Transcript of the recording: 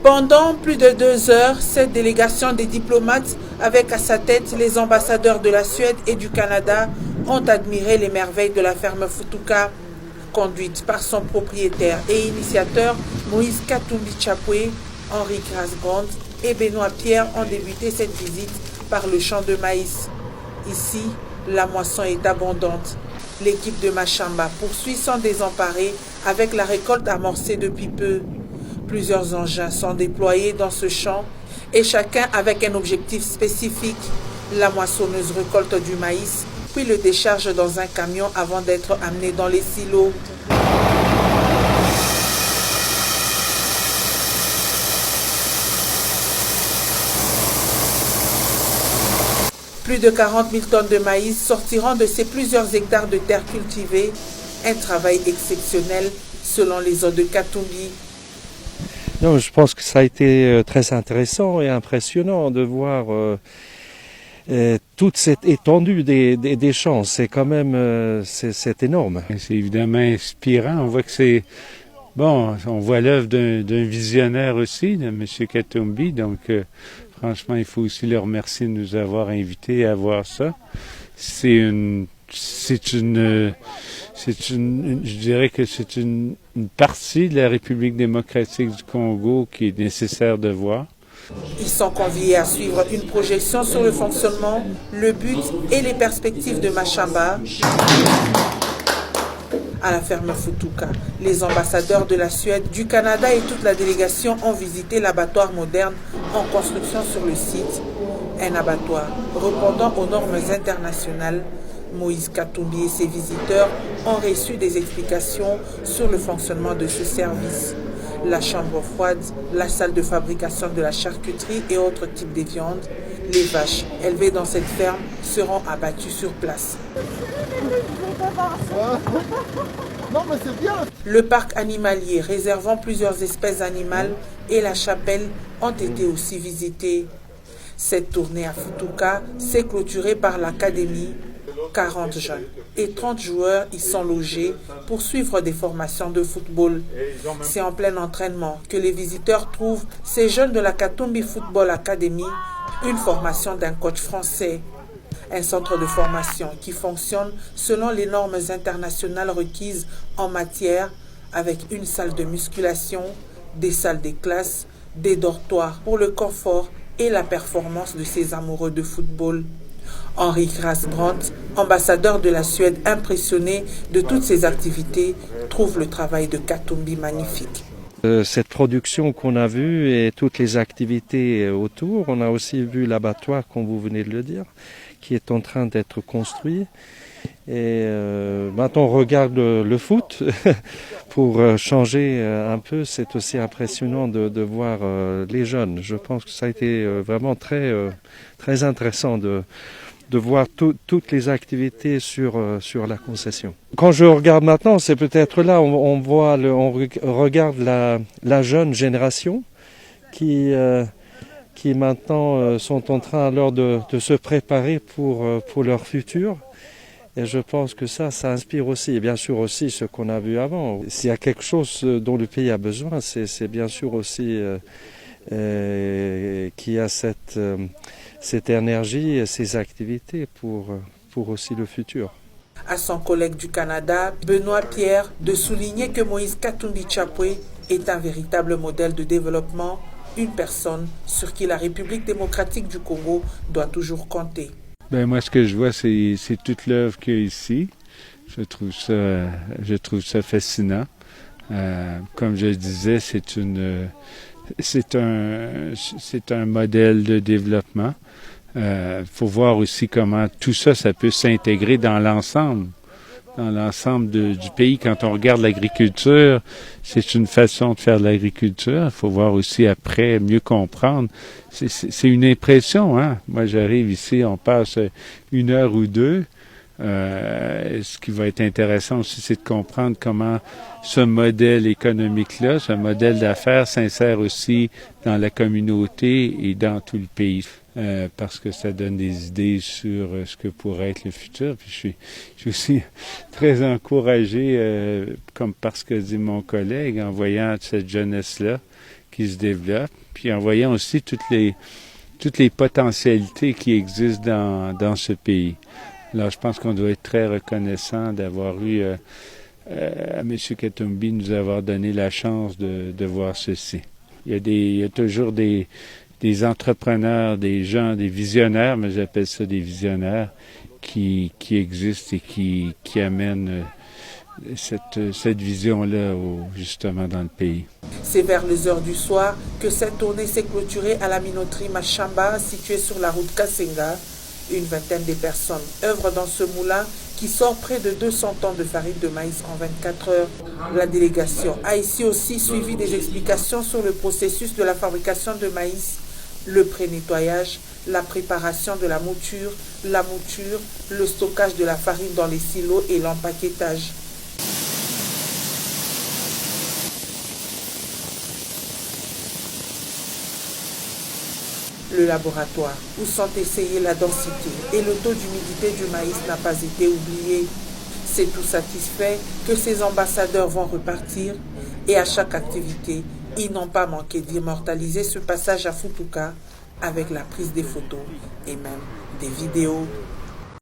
Pendant plus de 2 heures, cette délégation des diplomates, avec à sa tête les ambassadeurs de la Suède et du Canada, ont admiré les merveilles de la ferme Futuka, conduite par son propriétaire et initiateur Moïse Katumbi Chapwe. Henri Grasgrand et Benoît Pierre ont débuté cette visite par le champ de maïs. Ici, la moisson est abondante. L'équipe de Machamba poursuit sans désemparer avec la récolte amorcée depuis peu. Plusieurs engins sont déployés dans ce champ et chacun avec un objectif spécifique. La moissonneuse récolte du maïs, puis le décharge dans un camion avant d'être amené dans les silos. Plus de 40 000 tonnes de maïs sortiront de ces plusieurs hectares de terre cultivée. Un travail exceptionnel selon les eaux de Katumbi. Non, je pense que ça a été très intéressant et impressionnant de voir toute cette étendue des champs. C'est quand même c'est énorme. C'est évidemment inspirant. On voit que c'est bon. On voit l'œuvre d'un visionnaire aussi, de M. Katumbi. Donc, franchement, il faut aussi le remercier de nous avoir invités à voir ça. Je dirais que c'est une partie de la République démocratique du Congo qui est nécessaire de voir. Ils sont conviés à suivre une projection sur le fonctionnement, le but et les perspectives de Machamba. À la ferme Futuka, les ambassadeurs de la Suède, du Canada et toute la délégation ont visité l'abattoir moderne en construction sur le site. Un abattoir répondant aux normes internationales. Moïse Katumbi et ses visiteurs ont reçu des explications sur le fonctionnement de ce service. La chambre froide, la salle de fabrication de la charcuterie et autres types de viandes. Les vaches élevées dans cette ferme seront abattues sur place. Le parc animalier réservant plusieurs espèces animales et la chapelle ont été aussi visités. Cette tournée à Futuka s'est clôturée par l'académie. 40 jeunes et 30 joueurs y sont logés pour suivre des formations de football. C'est en plein entraînement que les visiteurs trouvent ces jeunes de la Katumbi Football Academy, une formation d'un coach français. Un centre de formation qui fonctionne selon les normes internationales requises en matière, avec une salle de musculation, des salles de classe, des dortoirs pour le confort et la performance de ces amoureux de football. Henri Grasgrand, ambassadeur de la Suède impressionné de toutes ces activités, trouve le travail de Katumbi magnifique. Cette production qu'on a vue et toutes les activités autour, on a aussi vu l'abattoir, comme vous venez de le dire, qui est en train d'être construit. Et maintenant on regarde le foot pour changer un peu. C'est aussi impressionnant de voir les jeunes. Je pense que ça a été vraiment très intéressant de voir toutes les activités sur la concession. Quand je regarde maintenant, c'est peut-être là on regarde la jeune génération qui maintenant sont en train alors de se préparer pour leur futur. Et je pense que ça inspire aussi, et bien sûr aussi ce qu'on a vu avant. S'il y a quelque chose dont le pays a besoin, c'est bien sûr aussi qu'il y a cette énergie et ces activités pour aussi le futur. À son collègue du Canada, Benoît Pierre, de souligner que Moïse Katumbi Chapwe est un véritable modèle de développement, une personne sur qui la République démocratique du Congo doit toujours compter. Moi, ce que je vois, c'est toute l'œuvre qu'il y a ici. Je trouve ça fascinant. Comme je le disais, c'est un modèle de développement. Faut voir aussi comment tout ça peut s'intégrer dans l'ensemble du pays. Quand on regarde l'agriculture, c'est une façon de faire de l'agriculture. Il faut voir aussi après, mieux comprendre. C'est une impression, hein. Moi, j'arrive ici, on passe 1 heure ou 2. Ce qui va être intéressant aussi, c'est de comprendre comment ce modèle économique-là, ce modèle d'affaires s'insère aussi dans la communauté et dans tout le pays. parce que ça donne des idées sur ce que pourrait être le futur. Puis je suis aussi très encouragé, comme parce que dit mon collègue, en voyant cette jeunesse-là qui se développe, puis en voyant aussi toutes les potentialités qui existent dans ce pays. Alors, je pense qu'on doit être très reconnaissant d'avoir eu à M. Katumbi nous avoir donné la chance de voir ceci. Il y a toujours des entrepreneurs, des gens, des visionnaires, mais j'appelle ça des visionnaires, qui existent et qui amènent cette vision-là justement dans le pays. C'est vers les heures du soir que cette tournée s'est clôturée à la minoterie Machamba, située sur la route Kasenga. Une vingtaine de personnes œuvrent dans ce moulin qui sort près de 200 tonnes de farine de maïs en 24 heures. La délégation a ici aussi suivi des explications sur le processus de la fabrication de maïs, le pré-nettoyage, la préparation de la mouture, le stockage de la farine dans les silos et l'empaquetage. Le laboratoire où sont essayés la densité et le taux d'humidité du maïs n'a pas été oublié. C'est tout satisfait que ces ambassadeurs vont repartir et à chaque activité, ils n'ont pas manqué d'immortaliser ce passage à Futuka avec la prise des photos et même des vidéos.